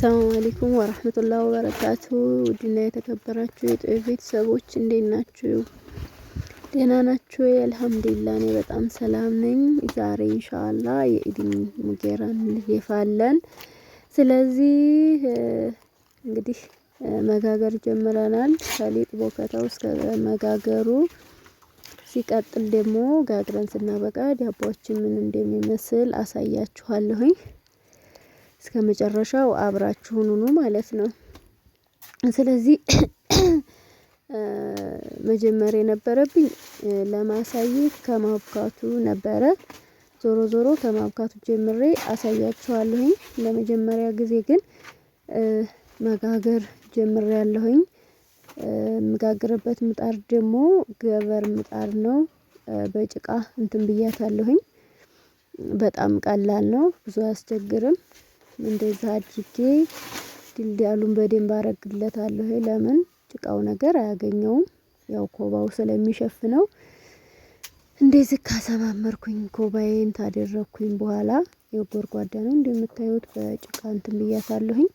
ሰላም አለይኩም ወራህመቱላሂ ወበረካቱ። ውድና የተከበራችሁ የጦይ ቤተሰቦች እንዴት ናችሁ? ደህና ናችሁ? አልሐምዱሊላህ እኔ በጣም ሰላም ነኝ። ዛሬ ኢንሻአላህ የኢድን ሙጌራን እንየፋለን። ስለዚህ እንግዲህ መጋገር ጀምረናል። ከሊጥ ቦከታው እስከ መጋገሩ ሲቀጥል ደግሞ ጋግረን ስናበቃ ዳቦአችን ምን እንደሚመስል አሳያችኋለሁኝ። እስከ መጨረሻው አብራችሁን ሁኑ ማለት ነው። ስለዚህ መጀመሪያ የነበረብኝ ለማሳየት ከማብካቱ ነበረ። ዞሮ ዞሮ ከማብካቱ ጀምሬ አሳያችኋለሁኝ። ለመጀመሪያ ጊዜ ግን መጋገር ጀምሬያለሁኝ። የምጋግርበት ምጣድ ደግሞ ገበር ምጣድ ነው። በጭቃ እንትን ብያታለሁኝ። በጣም ቀላል ነው፣ ብዙ አያስቸግርም። እንደዛ አድርጌ ድልዳሉን በደንብ አረግለታለሁ። ለምን ጭቃው ነገር አያገኘውም፣ ያው ኮባው ስለሚሸፍነው። እንደዚህ ካሰማመርኩኝ ኮባዬን ታደረኩኝ በኋላ የጎርጓዳ ነው እንደምታዩት በጭቃ እንትን ብያታለሁኝ።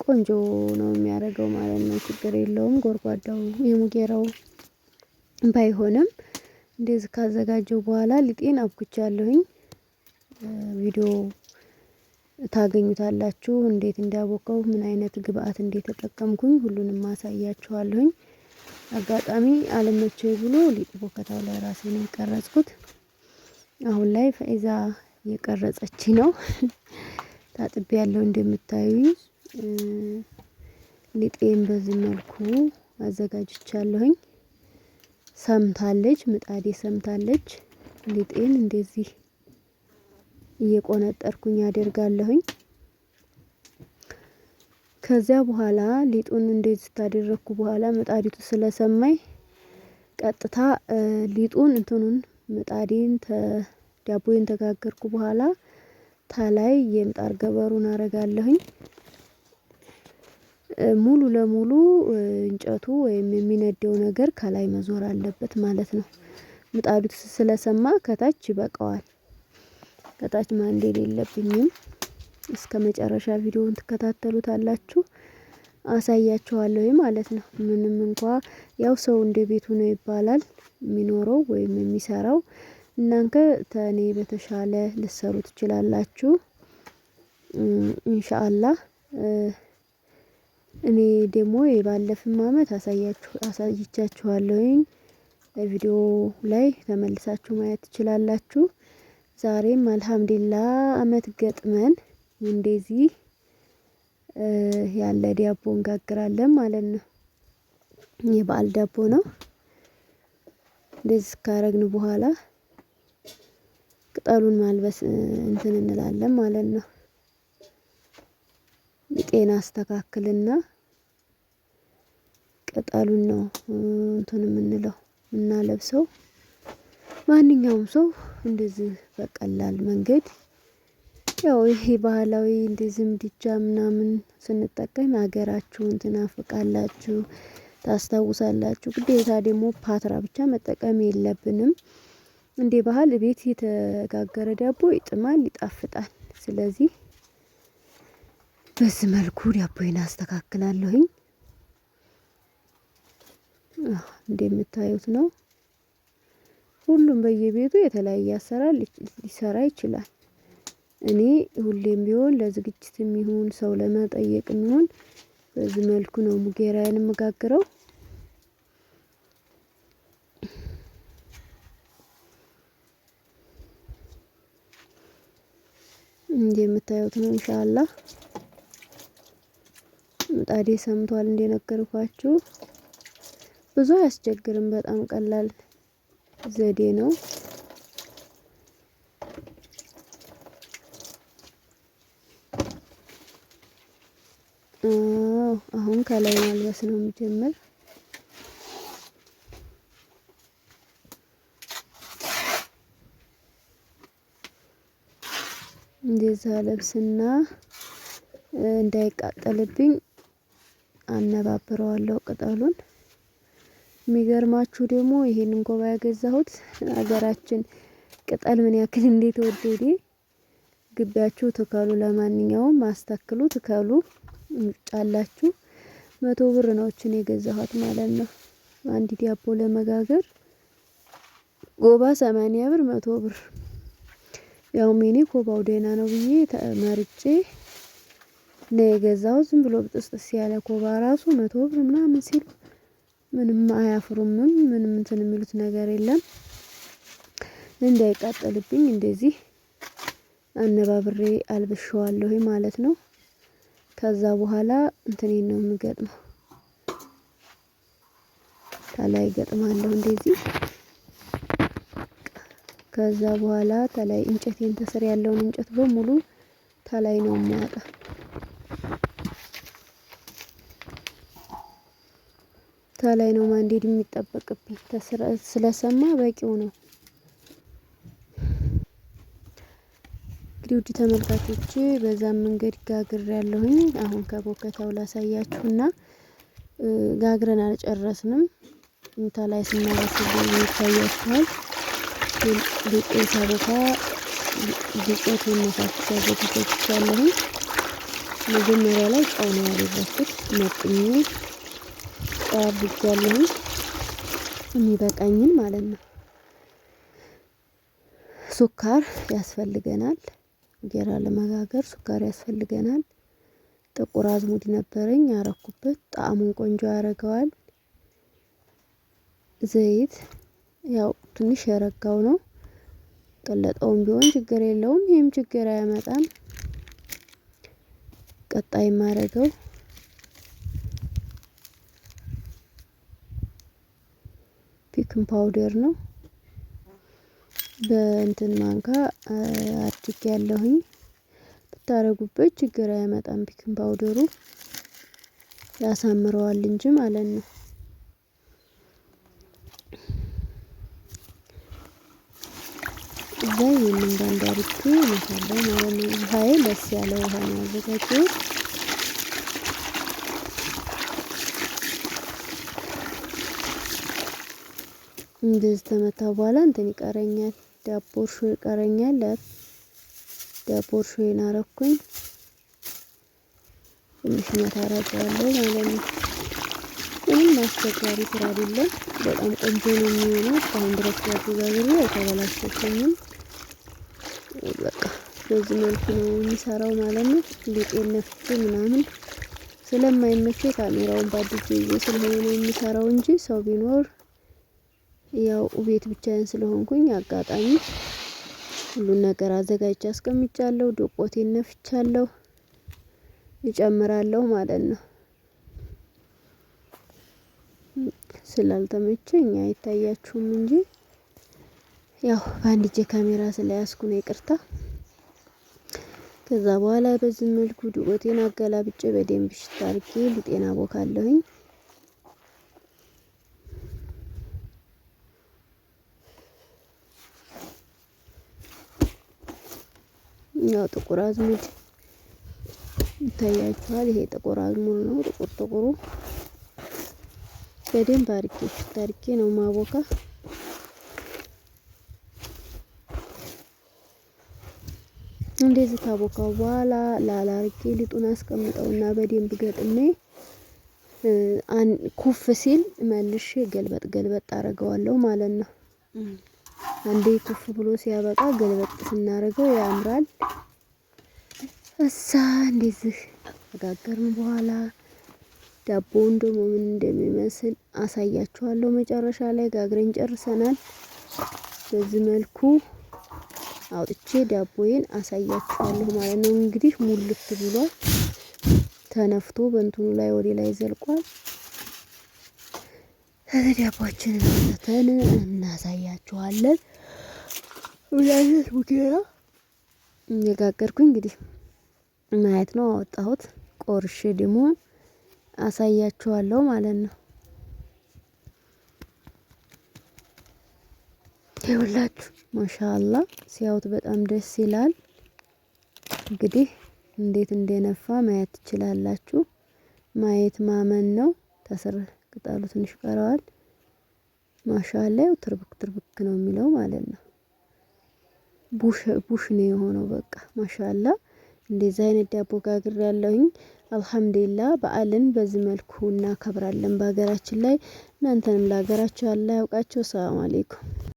ቆንጆ ነው የሚያደርገው ማለት ነው። ችግር የለውም ጎርጓዳው የሙጌራው ባይሆንም። እንደዚህ ካዘጋጀው በኋላ ሊጤን አብኩቻለሁኝ። ቪዲዮ ታገኙታላችሁ እንዴት እንዳቦካው ምን አይነት ግብአት እንደተጠቀምኩኝ ሁሉንም ማሳያችኋለሁኝ። አጋጣሚ አለመቼኝ ብሎ ሊጥ ቦከታው ላይ ራሴ ነው የቀረጽኩት። አሁን ላይ ፈይዛ የቀረጸች ነው። ታጥቤ ያለው እንደምታዩኝ ሊጤን በዚህ መልኩ አዘጋጅቻለሁኝ። ሰምታለች፣ ምጣዴ ሰምታለች። ሊጤን እንደዚህ እየቆነጠርኩኝ አደርጋለሁኝ። ከዚያ በኋላ ሊጡን እንደዚህ ታደረኩ በኋላ ምጣዲቱ ስለሰማይ ቀጥታ ሊጡን እንትኑን ምጣዴን ዳቦዬን ተጋገርኩ በኋላ ታላይ የምጣድ ገበሩን አረጋለሁኝ። ሙሉ ለሙሉ እንጨቱ ወይም የሚነደው ነገር ከላይ መዞር አለበት ማለት ነው። ምጣዲቱ ስለሰማ ከታች ይበቃዋል። ከታች ማንደድ የለብኝም። እስከ መጨረሻ ቪዲዮውን ተከታተሉታላችሁ፣ አሳያችኋለሁ ማለት ነው። ምንም እንኳን ያው ሰው እንደ ቤቱ ነው ይባላል የሚኖረው ወይም የሚሰራው። እናንተ ተኔ በተሻለ ልትሰሩ ትችላላችሁ ኢንሻአላህ። እኔ ደግሞ የባለፈው አመት አሳይቻችኋለሁኝ። ቪዲዮ ላይ ተመልሳችሁ ማየት ትችላላችሁ። ዛሬም አልሐምዱሊላህ አመት ገጥመን እንደዚህ ያለ ዳቦ እንጋግራለን ማለት ነው። የበዓል ዳቦ ነው። እንደዚህ ካረግን በኋላ ቅጠሉን ማልበስ እንትን እንላለን ማለት ነው። ሊጤን አስተካክልና ቅጠሉን ነው እንትን የምንለው እናለብሰው። ማንኛውም ሰው እንደዚህ በቀላል መንገድ ያው ይሄ ባህላዊ እንደዚህ ምድጃ ምናምን ስንጠቀም ሀገራችሁን ትናፍቃላችሁ፣ ታስታውሳላችሁ። ግዴታ ደግሞ ፓትራ ብቻ መጠቀም የለብንም። እንደ ባህል ቤት የተጋገረ ዳቦ ይጥማል፣ ይጣፍጣል። ስለዚህ በዚህ መልኩ ዳቦዬን አስተካክላለሁኝ። እንደምታዩት ነው። ሁሉም በየቤቱ የተለያየ አሰራር ሊሰራ ይችላል። እኔ ሁሌም ቢሆን ለዝግጅት የሚሆን ሰው ለመጠየቅ የሚሆን በዚህ መልኩ ነው ሙጌራዬን የምጋግረው። እንደምታዩት ነው ኢንሻአላህ። ምጣዴ ሰምቷል እንደነገርኳችሁ። ብዙ አያስቸግርም፣ በጣም ቀላል ዘዴ ነው። አሁን ከላይ ማልበስ ነው የሚጀምር። እንደዛ ለብስና እንዳይቃጠልብኝ አነባብረዋለሁ ቅጠሉን። የሚገርማችሁ ደግሞ ይሄንን ኮባ ያገዛሁት ሀገራችን ቅጠል ምን ያክል እንዴት ወደዴ ግቢያችሁ ትከሉ። ለማንኛውም አስተክሉ ትከሉ ጫላችሁ 100 ብር ነው እችን የገዛኋት ማለት ነው። አንድ ዳቦ ለመጋገር ጎባ 80 ብር 100 ብር። ያው ሚኒ ኮባው ደህና ነው ብዬ መርጬ ነው የገዛሁት። ዝም ብሎ ብጥስጥስ ያለ ኮባ ራሱ 100 ብር ምናምን ሲሉ ምንም አያፍሩምም። ምንም እንትን የሚሉት ነገር የለም። እንዳይቃጠልብኝ እንደዚህ አነባብሬ አልብሸዋለሁ ማለት ነው። ከዛ በኋላ እንትኔን ነው የምገጥመው። ከላይ ገጥማለሁ እንደዚህ። ከዛ በኋላ ከላይ እንጨቴን ተስር ያለውን እንጨት በሙሉ ከላይ ነው የማወጣ። ከላይ ነው ማንዴድ የሚጠበቅብኝ። ስለሰማ በቂው ነው። እንግዲህ ውድ ተመልካቾቼ በዛም መንገድ ጋግሬያለሁኝ። አሁን ከቦከታው ላሳያችሁና ጋግረን አልጨረስንም። ከላይ ስናበስል ይታያችኋል። ዱቄት ሳቦካ ዱቄት መሳት ያዘጋጅቻለሁ። መጀመሪያ ላይ ጨው ነው ያደረኩት። መጥኜ ጨው አድርጌያለሁ የሚበቃኝን ማለት ነው። ሱካር ያስፈልገናል። እንጀራ ለመጋገር ሱካር ያስፈልገናል። ጥቁር አዝሙድ ነበረኝ ያረኩበት፣ ጣዕሙን ቆንጆ ያደርገዋል። ዘይት ያው ትንሽ የረጋው ነው። ቀለጠውም ቢሆን ችግር የለውም። ይሄም ችግር አያመጣም። ቀጣይ ማረገው ፒክን ፓውደር ነው። በእንትን ማንካ አድርጌያለሁኝ። ብታረጉበት ችግር አያመጣም። ፒክን ፓውደሩ ያሳምረዋል እንጂ ማለት ነው። እዛ ይሄንን ባንድ አድርጌ እመታለሁ ማለት ነው። ውሃዬ ለስ ያለ ውሃ ነው ያዘጋጀሁት። እንደዚህ ተመታ በኋላ እንትን ይቀረኛል፣ ዳቦ እርሾ ይቀረኛል። ዳቦ እርሾዬን አረኩኝ። ትንሽ መታረቂያለሁ ማለት ነው። ምንም አስቸጋሪ ስራ አይደለም። በጣም ቆንጆ ነው የሚሆነው። እስካሁን ድረስ ዳቦ ጋግሬ አይተበላሸብኝም። በቃ በዚህ መልኩ ነው የሚሰራው ማለት ነው። ሊጤን ነፍቼ ምናምን ስለማይመቸው ካሜራውን ባድጄ ስለሆነ ነው የሚሰራው እንጂ ሰው ቢኖር ያው ቤት ብቻዬን ስለሆንኩኝ አጋጣሚ ሁሉን ነገር አዘጋጅቼ አስቀምጫለሁ። ዶቆቴን ነፍቻለሁ፣ እጨምራለሁ ማለት ነው። ስላልተመቸኝ አይታያችሁም እንጂ ያው በአንድ እጄ ካሜራ ስለያዝኩ ነው፣ ይቅርታ። ከዛ በኋላ በዚህ መልኩ ዱቄቴን አገላብጬ በደንብ ሽታ አድርጌ ሊጤና ቦካለሁኝ። ያው ጥቁር አዝሙድ ይታያችኋል። ይሄ ጥቁር አዝሙድ ነው። ጥቁሩ በደንብ አድርጌ ሽታ አድርጌ ነው ማቦካ። እንደዚህ ካቦካው በኋላ ላላ አድርጌ ሊጡን አስቀምጠውና በደንብ ገጥሜ ኩፍ ሲል መልሼ ገልበጥ አደርገዋለሁ ማለት ነው። አንዴ ኩፍ ብሎ ሲያበቃ ገልበጥ ስናደርገው ያምራል። እዛ እንደዚህ ተጋገርን በኋላ ዳቦውን ደግሞ ምን እንደሚመስል አሳያችኋለሁ። መጨረሻ ላይ ጋግረን ጨርሰናል። በዚህ መልኩ አውጥቼ ዳቦዬን አሳያችኋለሁ ማለት ነው። እንግዲህ ሙልት ብሏል። ተነፍቶ በእንትኑ ላይ ወደ ላይ ዘልቋል። ዳቦአችንን አውጥተን እናሳያችኋለን። ሁለት ሙከራ እየጋገርኩኝ እንግዲህ ማየት ነው። አወጣሁት። ቆርሼ ደግሞ አሳያችኋለሁ ማለት ነው። ይኸውላችሁ ማሻአላ ሲያዩት በጣም ደስ ይላል። እንግዲህ እንዴት እንደነፋ ማየት ትችላላችሁ። ማየት ማመን ነው። ተስር ቅጠሉ ትንሽ ቀረዋል። ማሻአላ ትርብክ ነው የሚለው ማለት ነው። ቡሽ ነው የሆነው። በቃ ማሻአላ እንደዚህ አይነት ዳቦ ጋግሬያለሁኝ። አልሐምዱሊላህ በዓልን በዚህ መልኩ እናከብራለን በሀገራችን ላይ። እናንተንም ለሀገራችሁ አላህ ያውቃችሁ። ሰላም አለይኩም